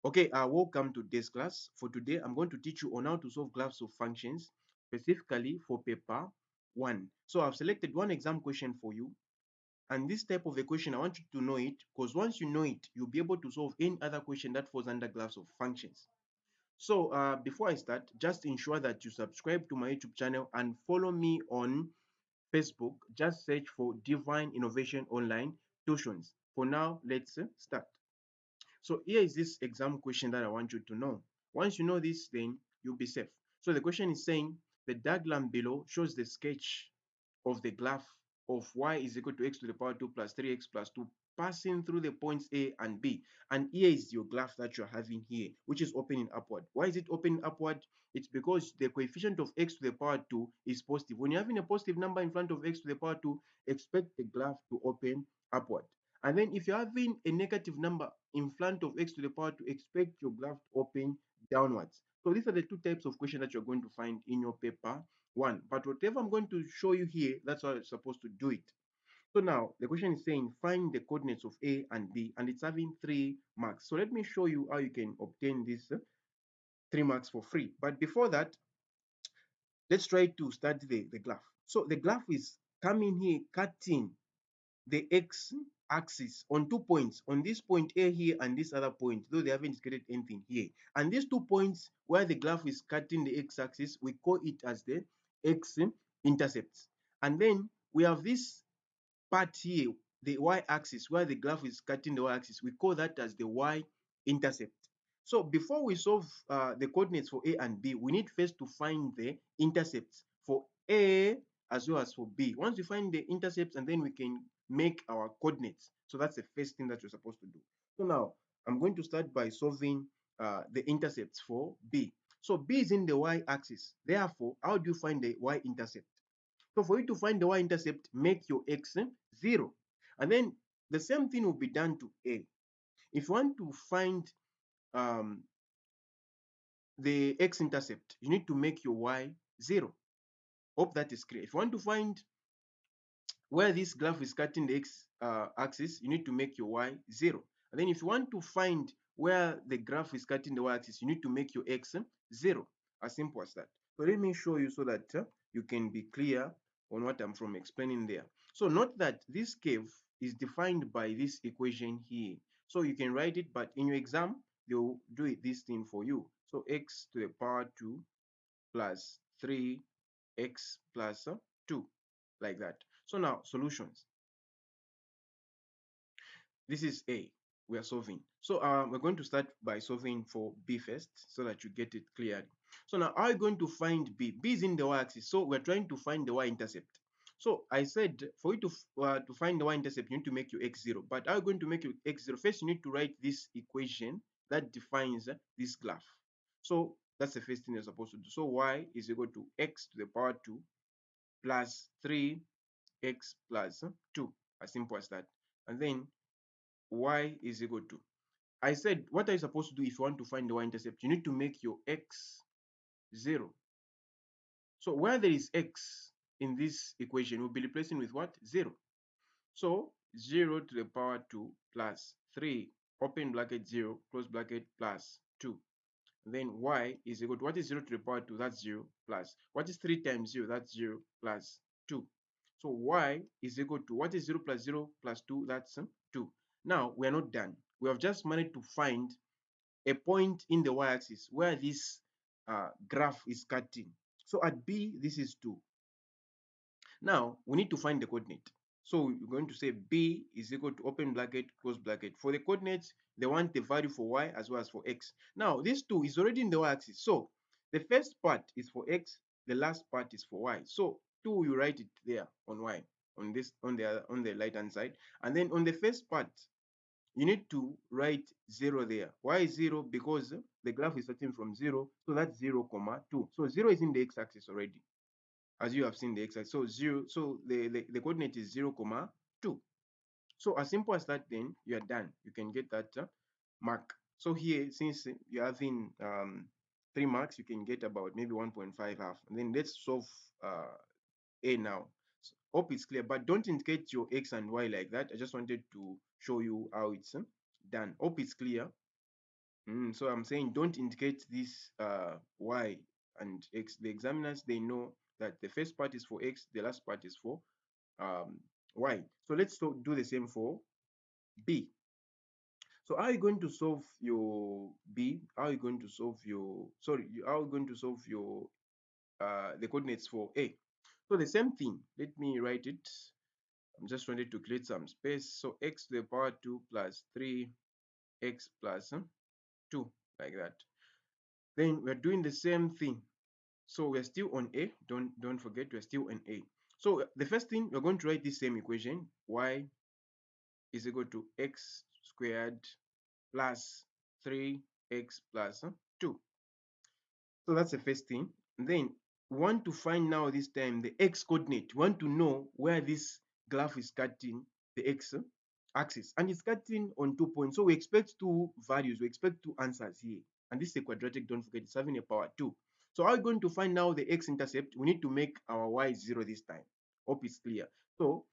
Okay, welcome to this class. For today, I'm going to teach you on how to solve graphs of functions, specifically for paper 1. So I've selected one exam question for you, and this type of a question, I want you to know it, because once you know it, you'll be able to solve any other question that falls under graphs of functions. So before I start, just ensure that you subscribe to my YouTube channel and follow me on Facebook. Just search for Divine Innovation Online Tuitions. For now, let's start. So here is this exam question that I want you to know. Once you know this, then you'll be safe. So the question is saying the diagram below shows the sketch of the graph of y is equal to x to the power 2 plus 3x plus 2 passing through the points A and B. And here is your graph that you're having here, which is opening upward. Why is it opening upward? It's because the coefficient of x to the power 2 is positive. When you're having a positive number in front of x to the power 2, expect the graph to open upward. And then if you're having a negative number in front of x to the power 2, expect your graph to open downwards. So these are the two types of questions that you're going to find in your paper 1. But whatever I'm going to show you here, that's how you're supposed to do it. So now the question is saying find the coordinates of A and B, and it's having 3 marks. So let me show you how you can obtain these 3 marks for free. But before that, let's try to start the graph. So the graph is coming here, cutting the x-axis on 2 points, on this point A here and this other point, though they haven't indicated anything here. And these 2 points where the graph is cutting the x-axis, we call it as the x-intercepts. And then we have this part here, the y-axis, where the graph is cutting the y-axis, we call that as the y-intercept. So before we solve the coordinates for A and B, we need first to find the intercepts for A as well as for B. Once we find the intercepts, and then we can make our coordinates. So that's the first thing that you're supposed to do. So now I'm going to start by solving the intercepts for B. So B is in the y-axis. Therefore, how do you find the y-intercept? So for you to find the y-intercept, make your x 0. And then the same thing will be done to A. If you want to find um, the x-intercept, you need to make your y 0. Hope that is clear. If you want to find where this graph is cutting the x-axis, you need to make your y 0. And then if you want to find where the graph is cutting the y-axis, you need to make your x 0. As simple as that. So let me show you so that you can be clear on what I'm from explaining there. So note that this curve is defined by this equation here. So you can write it, but in your exam, they'll do it, this thing for you. So x to the power 2 plus 3x plus 2, like that. So now solutions. This is A. We are solving. So we're going to start by solving for B first so that you get it clearly. So now how are you going to find B? B is in the y-axis. So we're trying to find the y-intercept. So I said for you to find the y-intercept, you need to make your x 0. But how are you going to make your x 0? First, you need to write this equation that defines this graph. So that's the first thing you're supposed to do. So y is equal to x to the power 2 plus 3x plus 2. As simple as that. And then y is equal to, I said, what are you supposed to do if you want to find the y-intercept? You need to make your x 0. So where there is x in this equation, we'll be replacing with what? 0. So 0 to the power 2 plus 3, open bracket 0, close bracket plus 2. Then y is equal to, what is 0 to the power 2? That's 0 plus, what is 3 times 0? That's 0 plus 2. So y is equal to, what is 0 plus 0 plus 2? That's 2. Now we are not done. We have just managed to find a point in the y-axis where this graph is cutting. So at B, this is 2. Now we need to find the coordinate. So we're going to say B is equal to, open bracket, close bracket. For the coordinates, they want the value for y as well as for x. Now this 2 is already in the y-axis. So the first part is for x, the last part is for y. So 2, you write it there on y, on this, on the right hand side. And then on the first part, you need to write 0 there. Why 0? Because the graph is starting from 0, so that's 0, 2. So 0 is in the x-axis already, as you have seen the x-axis. So 0, so the coordinate is 0, 2. So as simple as that, then you are done. You can get that mark. So here, since you're having 3 marks, you can get about maybe 1.5 half. And then let's solve A now. So, hope it's clear, but don't indicate your x and y like that. I just wanted to show you how it's done. Hope it's clear. So I'm saying don't indicate this y and x. The examiners, they know that the first part is for x, the last part is for um, y. So let's do the same for b. So how are you going to solve your b? How are you going to solve your, sorry, how are you going to solve your the coordinates for a? So the same thing, let me write it. I'm just trying to create some space. So x to the power 2 plus 3x plus 2, like that. Then we're doing the same thing. So we're still on a. Don't forget, we're still on a. So the first thing, we're going to write this same equation. Y is equal to x squared plus 3x plus 2. So that's the first thing. And then we want to find now this time the x coordinate. We want to know where this graph is cutting the x axis. And it's cutting on 2 points. So we expect two values. We expect two answers here. And this is a quadratic, don't forget, it's having a power 2. So how are we going to find now the x-intercept? We need to make our y 0 this time. Hope it's clear. So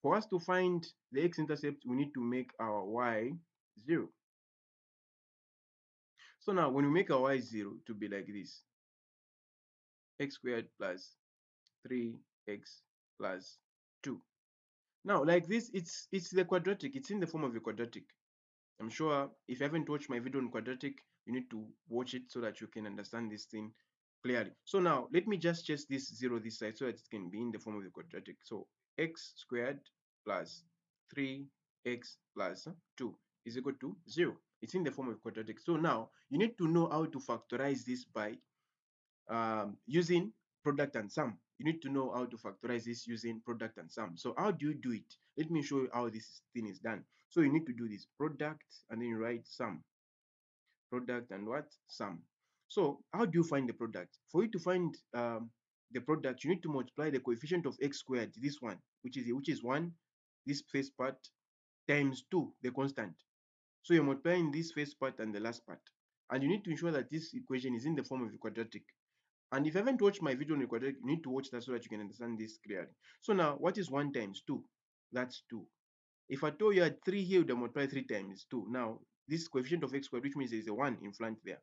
for us to find the x-intercept, we need to make our y 0. So now when we make our y 0 to be like this, x squared plus 3x plus 2. Now, like this, it's the quadratic. It's in the form of a quadratic. I'm sure if you haven't watched my video on quadratic, you need to watch it so that you can understand this thing clearly. So now, let me just change this 0 this side so that it can be in the form of a quadratic. So x squared plus 3x plus 2 is equal to 0. It's in the form of a quadratic. So now, you need to know how to factorize this by using product and sum. You need to know how to factorize this using product and sum. So how do you do it? Let me show you how this thing is done. So you need to do this product and then you write sum. Product and what? Sum. So how do you find the product? For you to find the product, you need to multiply the coefficient of x squared, this one, which is 1, this first part, times 2, the constant. So you're multiplying this first part and the last part. And you need to ensure that this equation is in the form of a quadratic. And if you haven't watched my video on the quadratic, you need to watch that so that you can understand this clearly. So now, what is 1 times 2? That's 2. If I told you I had 3 here, you would multiply 3 times 2. Now, this coefficient of x squared, which means there is a 1 in front there.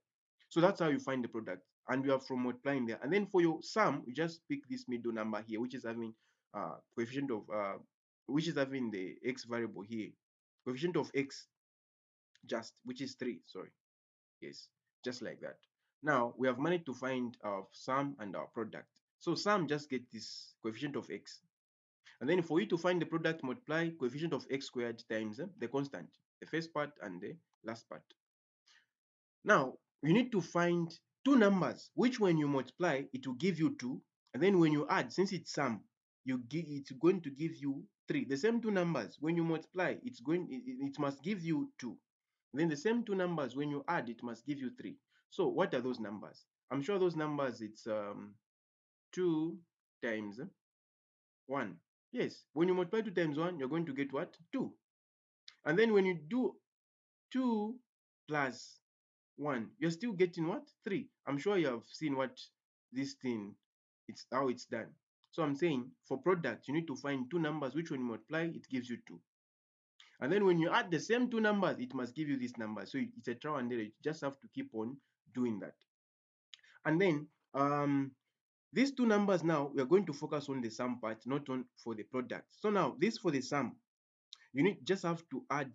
So that's how you find the product. And you are from multiplying there. And then for your sum, you just pick this middle number here, which is having coefficient of, which is having the x variable here. Coefficient of x just, which is 3, sorry. Yes, just like that. Now we have managed to find our sum and our product. So sum, just get this coefficient of x. And then for you to find the product, multiply coefficient of x squared times the constant, the first part and the last part. Now you need to find two numbers, which when you multiply, it will give you 2. And then when you add, since it's sum, it's going to give you 3. The same two numbers, when you multiply, it must give you 2. Then the same two numbers, when you add, it must give you 3. So what are those numbers? I'm sure those numbers, it's 2 times 1. Yes, when you multiply 2 times 1, you're going to get what? 2. And then when you do 2 plus 1, you're still getting what? 3. I'm sure you have seen what this thing, it's how it's done. So I'm saying for product, you need to find two numbers, which when you multiply, it gives you 2. And then when you add the same two numbers, it must give you this number. So it's a trial and error. You just have to keep on doing that. And then these two numbers now, we are going to focus on the sum part, not on for the product. So now this for the sum, you need just have to add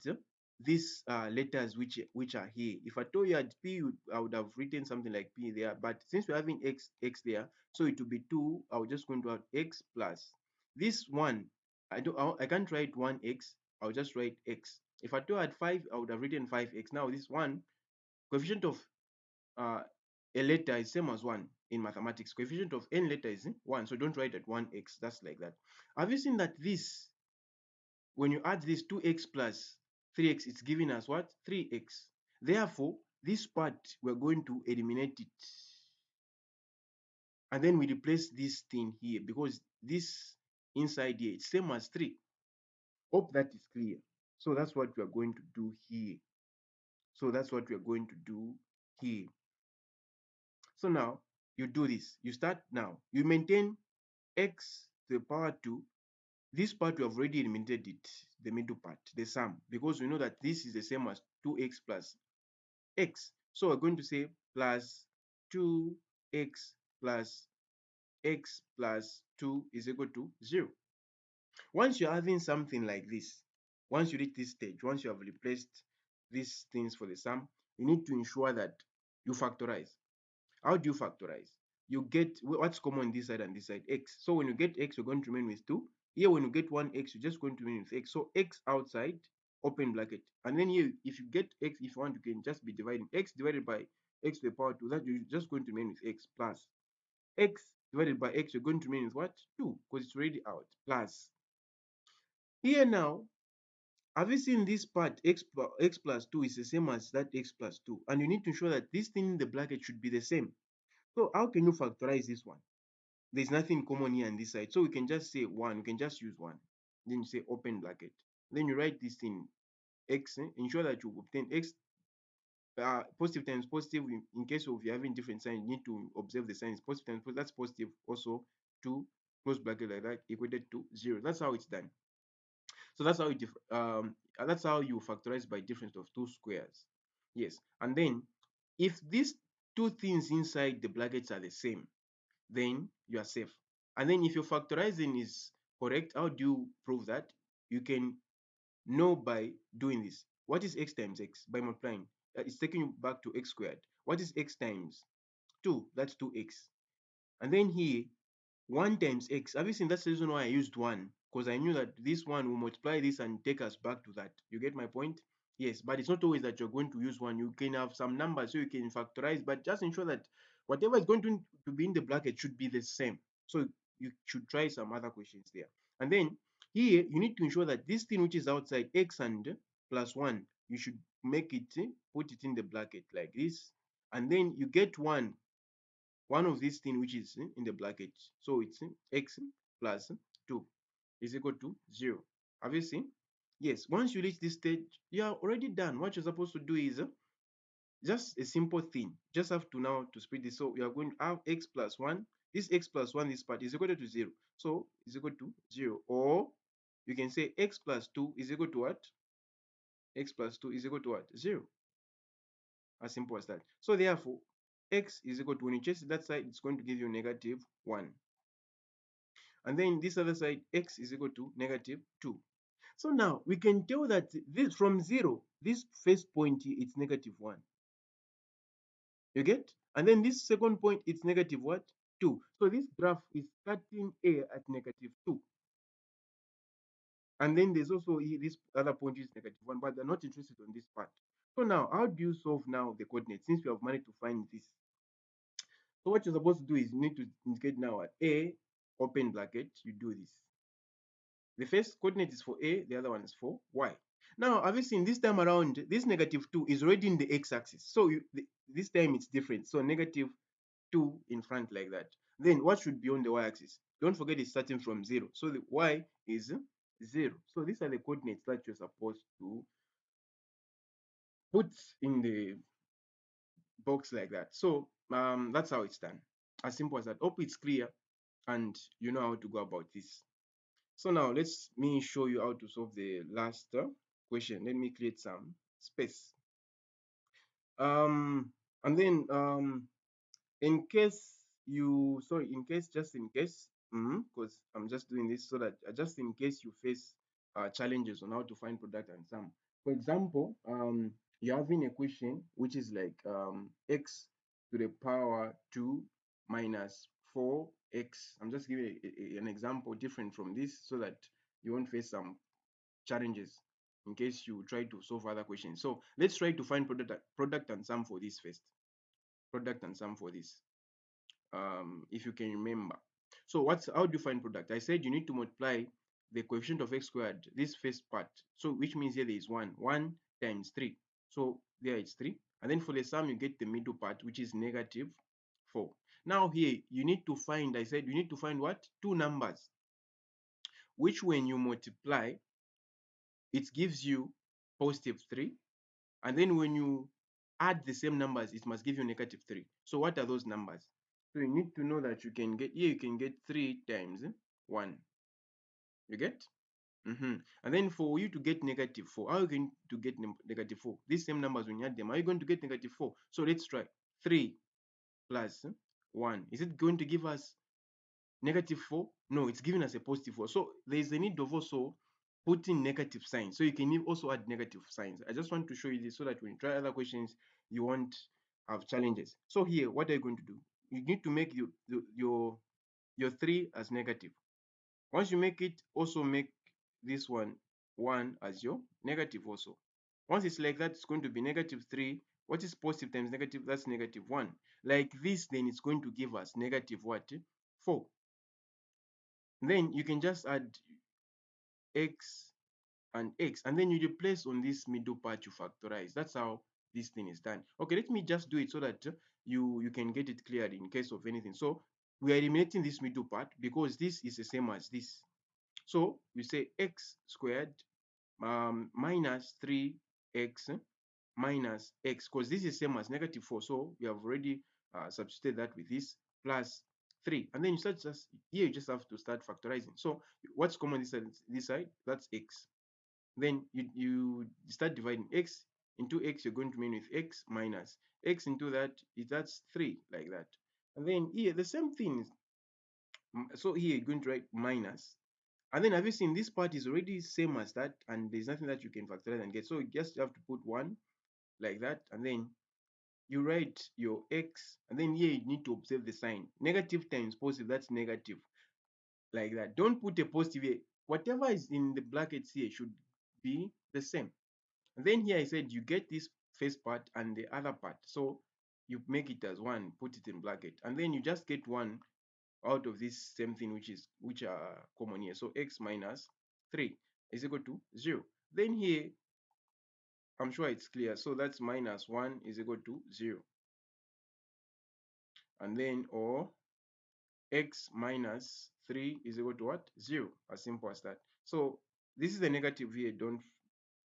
these letters which are here. If I told you at p, I would have written something like p there, but since we're having x there, so it will be 2. I will just going to add x plus this one. I can't write 1x. I'll just write x. If I told you at 5, I would have written 5x. Now this one coefficient of uh, a letter is same as 1 in mathematics. Coefficient of n letter is 1, so don't write at 1x. That's like that. Have you seen that this, when you add this 2x plus 3x, it's giving us what? 3x. Therefore, this part, we're going to eliminate it. And then we replace this thing here, because this inside here, it's same as 3. Hope that is clear. So that's what we are going to do here. So that's what we are going to do here. So now, you do this. You start now. You maintain x to the power 2. This part we have already eliminated it, the middle part, the sum, because we know that this is the same as 2x plus x. So we're going to say plus 2x plus x plus 2 is equal to 0. Once you're having something like this, once you reach this stage, once you have replaced these things for the sum, you need to ensure that you factorize. How do you factorize? You get what's common this side and this side, x. So when you get x, you're going to remain with 2. Here, when you get 1x, you're just going to remain with x. So x outside, open bracket. And then here, if you get x, if you want, you can just be dividing x divided by x to the power 2. That you're just going to remain with x plus x divided by x, you're going to remain with what? 2, because it's already out. Plus. Here now, have you seen this part x plus 2 is the same as that x plus 2? And you need to ensure that this thing in the bracket should be the same. So how can you factorize this one? There's nothing common here on this side. So we can just say 1. We can just use 1. Then you say open bracket. Then you write this in x. Ensure that you obtain x positive times positive. In case of you having different signs, you need to observe the signs. Positive times positive, that's positive also 2 close bracket like that equated to 0. That's how it's done. So that's how you factorize by difference of two squares. Yes. And then if these two things inside the brackets are the same, then you are safe. And then if your factorizing is correct, how do you prove that? You can know by doing this. What is x times x? By multiplying. It's taking you back to x squared. What is x times 2? That's 2x. And then here, 1 times x. Have you seen? That's the reason why I used 1, because I knew that this one will multiply this and take us back to that. You get my point? Yes, but it's not always that you're going to use 1. You can have some numbers so you can factorize, but just ensure that whatever is going to be in the bracket should be the same. So you should try some other questions there. And then here, you need to ensure that this thing which is outside x and plus 1, you should make it, put it in the bracket like this. And then you get one of these things which is in the bracket. So it's x plus 2 is equal to 0. Have you seen? Yes, once you reach this stage, you are already done. What you're supposed to do is just a simple thing. Just have to now to split this. So we are going to have x plus 1. This x plus 1, this part is equal to 0. So it's equal to 0. Or you can say x plus 2 is equal to what? X plus 2 is equal to what? 0. As simple as that. So therefore, x is equal to, when you change that side, it's going to give you negative 1. And then this other side, x is equal to negative 2. So now we can tell that this from 0, this first point here, it's negative 1. You get? And then this second point, it's negative what? 2. So this graph is starting A at negative 2. And then there's also this other point is negative 1, but they're not interested on this part. So now, how do you solve now the coordinates since we have managed to find this? So what you're supposed to do is you need to indicate now at A, open bracket, you do this. The first coordinate is for A, the other one is for Y. Now, have you seen this time around, this negative 2 is already in the x-axis. So this time it's different. So negative 2 in front like that. Then what should be on the y-axis? Don't forget it's starting from 0. So the y is 0. So these are the coordinates that you're supposed to put in the box like that. So that's how it's done. As simple as that. Hope it's clear and you know how to go about this. So now let me show you how to solve the last question. Let me create some space. And then in case just in case, because I'm just doing this so that just in case you face challenges on how to find product and sum. For example, you're having a question which is like x to the power 2 minus 4x. I'm just giving an example different from this so that you won't face some challenges in case you try to solve other questions. So let's try to find product and sum for this first. Product and sum for this. If you can remember. So how do you find product? I said you need to multiply the coefficient of x squared, this first part. So which means here there is 1. 1 times 3. So there it's 3. And then for the sum, you get the middle part, which is negative 4. Now here, you need to find, I said you need to find what? Two numbers, which when you multiply, it gives you positive 3. And then when you add the same numbers, it must give you negative 3. So what are those numbers? So you need to know that you can get 3 times 1. You get? And then for you to get negative 4, how are you going to get negative 4? These same numbers, when you add them, are you going to get negative 4? So let's try. 3 plus 1. Is it going to give us negative 4? No, it's giving us a positive 4. So there is a need of also putting negative signs. So you can also add negative signs. I just want to show you this so that when you try other questions, you won't have challenges. So here, what are you going to do? You need to make your 3 as negative. Once you make it, also make this one 1 as your negative also. Once it's like that, it's going to be negative 3. What is positive times negative? That's negative 1. Like this, then it's going to give us negative what? 4. Then you can just add x and x, and then you replace on this middle part you factorize. That's how this thing is done. Okay, let me just do it so that you can get it clearly in case of anything. So we are eliminating this middle part because this is the same as this. So we say x squared minus 3x minus x, because this is same as negative 4. So we have already substituted that with this plus 3. And then you start just here, you just have to start factorizing. So what's common this side? That's x. Then you start dividing x into x, you're going to mean with x minus x into that, that's 3, like that. And then here, the same thing. So here you're going to write minus. And then have you seen this part is already same as that, and there's nothing that you can factorize and get. So you just have to put 1 like that, and then you write your x, and then here you need to observe the sign. Negative times positive, that's negative, like that. Don't put a positive here. Whatever is in the brackets here should be the same. And then here I said you get this first part and the other part. So you make it as 1, put it in bracket, and then you just get 1 out of this same thing which are common here. So x minus 3 is equal to 0. Then here, I'm sure it's clear. So that's minus 1 is equal to 0. And then, or x minus 3 is equal to what? 0. As simple as that. So this is the negative here. Don't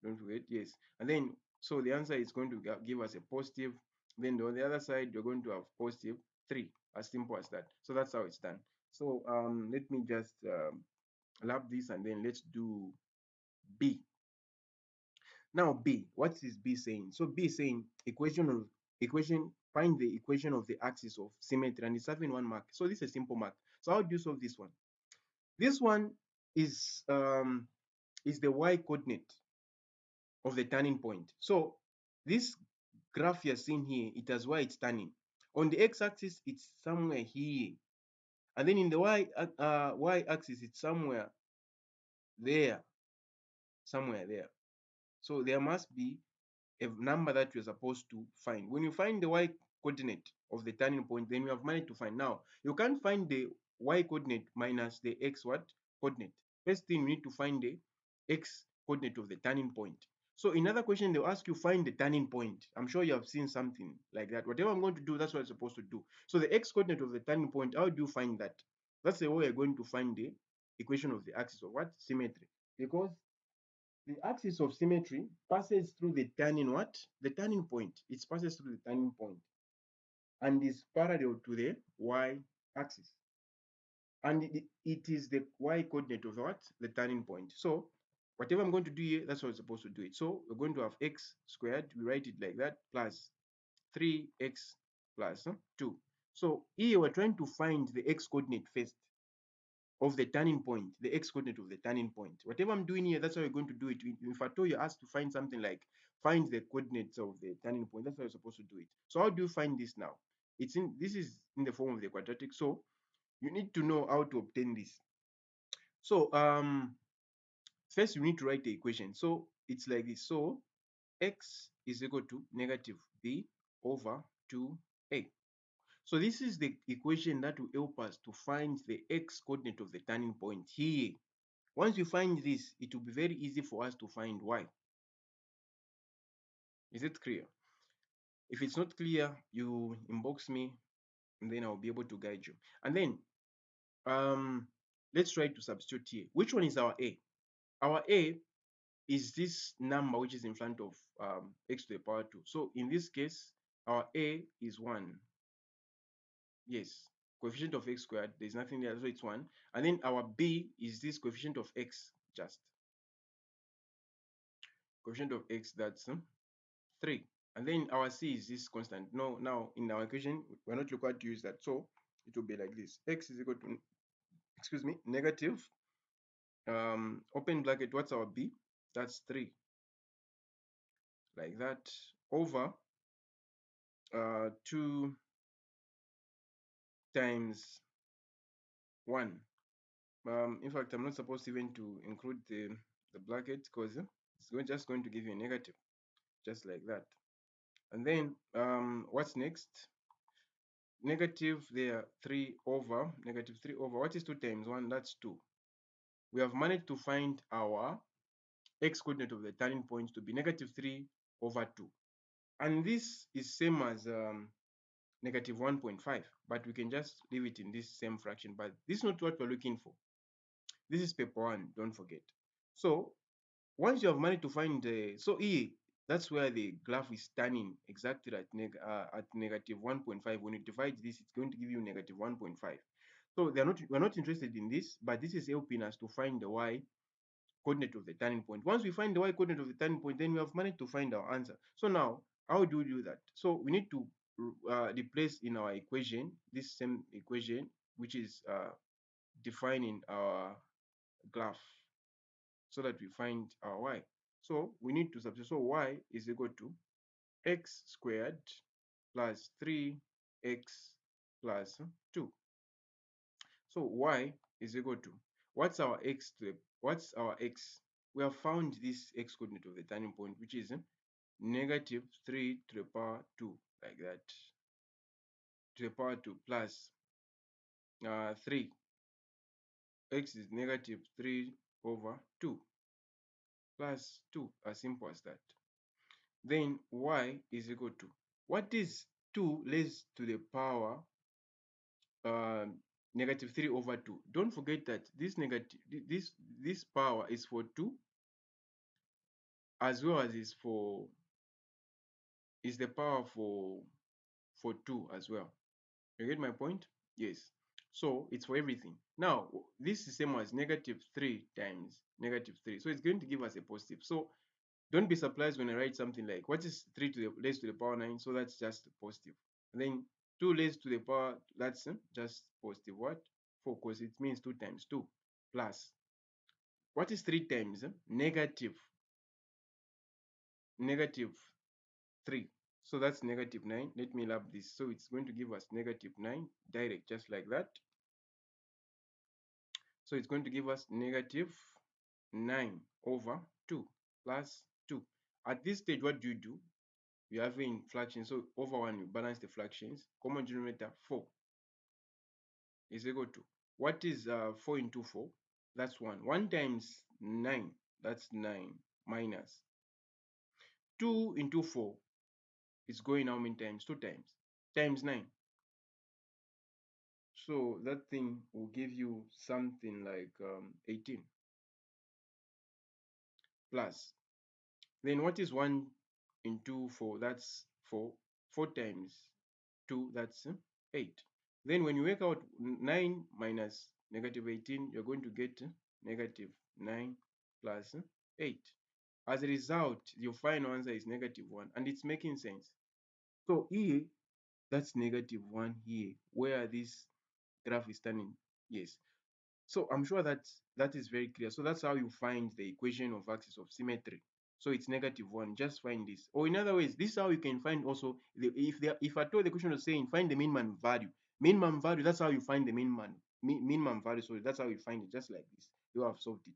forget. Yes. And then, so the answer is going to give us a positive. Then on the other side, you're going to have positive 3. As simple as that. So that's how it's done. So let me just lap this, and then let's do B. Now B, what is B saying? So B is saying find the equation of the axis of symmetry, and it's having 1 mark. So this is a simple mark. So how do you solve this one? This one is the y coordinate of the turning point. So this graph you're seeing here, it has y it's turning. On the x-axis, it's somewhere here, and then in the y-axis, it's somewhere there, somewhere there. So there must be a number that you're supposed to find. When you find the y coordinate of the turning point, then you have managed to find. Now, you can't find the y coordinate minus the x what coordinate. First thing, you need to find the x coordinate of the turning point. So in another question, they'll ask you find the turning point. I'm sure you have seen something like that. Whatever I'm going to do, that's what I'm supposed to do. So the x coordinate of the turning point, how do you find that? That's the way you're going to find the equation of the axis of what? Symmetry. Because the axis of symmetry passes through the turning what? The turning point. It passes through the turning point and is parallel to the y-axis. And it is the y-coordinate of what? The turning point. So whatever I'm going to do here, that's what I'm supposed to do it. So we're going to have x squared, we write it like that, plus 3x plus 2. So here we're trying to find the x-coordinate first of the turning point, the x coordinate of the turning point. Whatever I'm doing here, that's how you're going to do it. If I told you asked to find something like find the coordinates of the turning point, that's how you're supposed to do it. So how do you find this now? This is in the form of the quadratic. So you need to know how to obtain this. So first you need to write the equation. So it's like this. So x is equal to negative b over 2a. So this is the equation that will help us to find the x coordinate of the turning point here. Once you find this, it will be very easy for us to find y. Is it clear? If it's not clear, you inbox me, and then I'll be able to guide you. And then let's try to substitute here. Which one is our a? Our a is this number which is in front of x to the power 2. So in this case, our a is 1. Yes, coefficient of x squared, there's nothing there, so it's 1. And then our b is this coefficient of x just. Coefficient of x, that's 3. And then our c is this constant. No, now in our equation, we're not required to use that. So it will be like this. X is equal to, excuse me, negative, open bracket, what's our b? That's 3. Like that, over 2 times 1. In fact, I'm not supposed even to include the bracket because it's just going to give you a negative, just like that. And then what's next? Negative there, 3 over, negative 3 over, what is 2 times 1? That's 2. We have managed to find our x coordinate of the turning point to be negative 3 over 2. And this is same as negative 1.5, but we can just leave it in this same fraction. But this is not what we're looking for. This is paper 1, don't forget. So once you have managed to find so E, that's where the graph is turning exactly at negative 1.5. When you divide this, it's going to give you negative 1.5. So we're not interested in this, but this is helping us to find the y coordinate of the turning point. Once we find the y coordinate of the turning point, then we have managed to find our answer. So now, how do we do that? So we need to replace in our equation this same equation, which is defining our graph, so that we find our y. So we need to substitute. So y is equal to x squared plus 3x plus 2. So y is equal to, what's our x to the, what's our x? We have found this x coordinate of the turning point, which is negative 3 to the power 2, like that, to the power 2 plus 3. X is negative 3 over 2 plus 2, as simple as that. Then y is equal to, what is 2 raised to the power uh, negative 3 over 2? Don't forget that this negative, this power is for 2, as well as is the power for 2 as well. You get my point? Yes. So it's for everything. Now this is same as negative 3 times negative 3, so it's going to give us a positive. So don't be surprised when I write something like, what is 3 to the raised to the power 9? So that's just positive. And then 2 raised to the power, that's just positive what? 4, because it means 2 times 2 plus, what is 3 times? Negative 3. So that's negative 9. Let me lab this. So it's going to give us negative 9 direct, just like that. So it's going to give us negative 9 over 2 plus 2. At this stage, what do? You have in fractions, so over 1 you balance the fractions. Common denominator 4 is equal to, what is 4 into 4? That's 1. 1 times 9, that's 9, minus 2 into 4 is going how many times? 2 times 9. So that thing will give you something like 18 plus. Then what is 1 into 4? That's 4. 4 times 2, that's 8. Then when you work out 9 minus negative 18, you're going to get negative 9 plus 8. As a result, your final answer is negative 1, and it's making sense. So here, that's negative 1 here, where this graph is turning. Yes. So I'm sure that is very clear. So that's how you find the equation of axis of symmetry. So it's negative 1. Just find this. Or in other words, this is how you can find also if at all the question was saying find the minimum value. Minimum value, that's how you find the minimum value. So that's how you find it, just like this. You have solved it.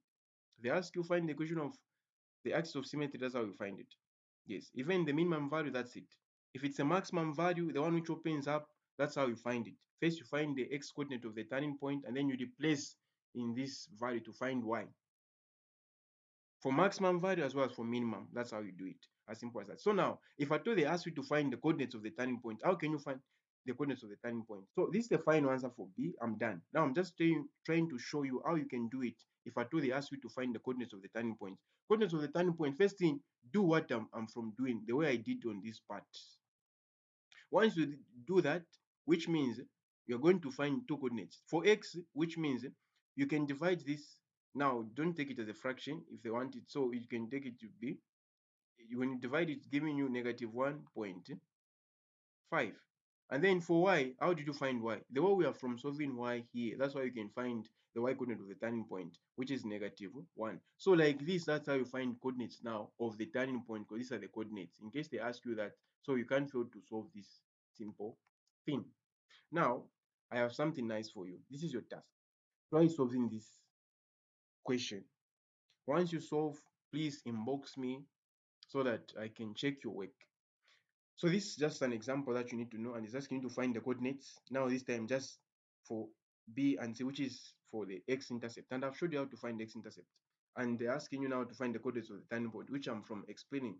They ask you find the equation of the axis of symmetry, that's how you find it. Yes, even the minimum value, that's it. If it's a maximum value, the one which opens up, that's how you find it. First, you find the x coordinate of the turning point, and then you replace in this value to find y. For maximum value as well as for minimum, that's how you do it. As simple as that. So now, if at all they ask you to find the coordinates of the turning point, how can you find the coordinates of the turning point? So this is the final answer for B. I'm done. Now I'm just trying to show you how you can do it if at all they ask you to find the coordinates of the turning point. Coordinates of the turning point, first thing, do what I'm from doing, the way I did on this part. Once you do that, which means you're going to find two coordinates. For x, which means you can divide this. Now, don't take it as a fraction if they want it. So you can take it to b. when you divide it, it's giving you negative 1.5. And then for y, how did you find y? The way we are from solving y here, that's why you can find the y coordinate of the turning point, which is negative 1. So like this, that's how you find coordinates now of the turning point, because these are the coordinates. In case they ask you that, so you can't fail to solve this simple thing. Now, I have something nice for you. This is your task. Try solving this question. Once you solve, please inbox me so that I can check your work. So this is just an example that you need to know, and it's asking you to find the coordinates. Now this time just for B and C, which is for the x-intercept. And I've showed you how to find the x-intercept. And they're asking you now to find the coordinates of the turning point, which I'm from explaining.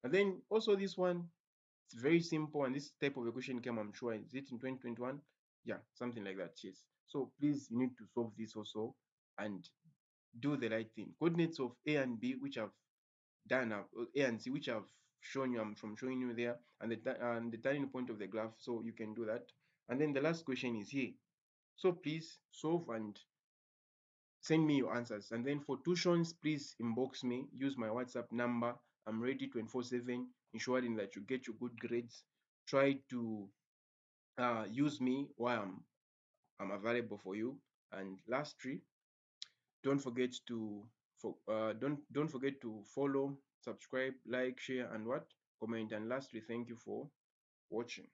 And then also this one, it's very simple, and this type of equation came, I'm sure, is it in 2021? Yeah, something like that, yes. So please, you need to solve this also and do the right thing. Coordinates of A and B, which I've done, A and C, which I've shown you, I'm from showing you there, and the turning point of the graph, so you can do that. And then the last question is here. So please solve and send me your answers. And then for tuitions, please inbox me, use my WhatsApp number. I'm ready 24/7, ensuring that you get your good grades. Try to use me while I'm available for you. And lastly, don't forget to don't forget to follow, subscribe, like, share, and what comment. And lastly, thank you for watching.